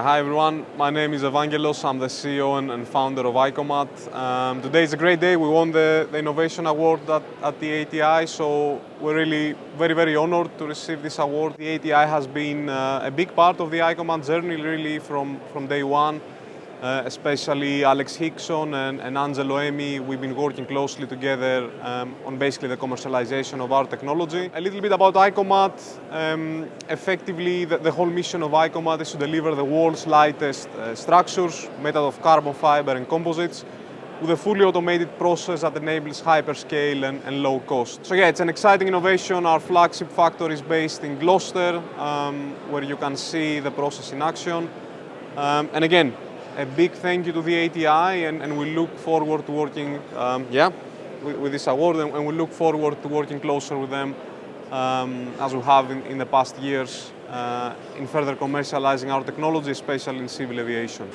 Hi everyone, my name is Evangelos, I'm the CEO and founder of iCOMAT. Today is a great day, we won the Innovation Award at the ATI, so we're really very honored to receive this award. The ATI has been a big part of the iCOMAT journey really from day one, especially Alex Hickson and Angelo Emi. We've been working closely together on basically the commercialization of our technology. A little bit about iCOMAT. Effectively, the whole mission of iCOMAT is to deliver the world's lightest structures made out of carbon fiber and composites with a fully automated process that enables hyperscale and low cost. So yeah, it's an exciting innovation. Our flagship factory is based in Gloucester, where you can see the process in action. And again, a big thank you to the ATI, and we look forward to working with this award, and we look forward to working closer with them as we have in the past years in further commercializing our technology, especially in civil aviation.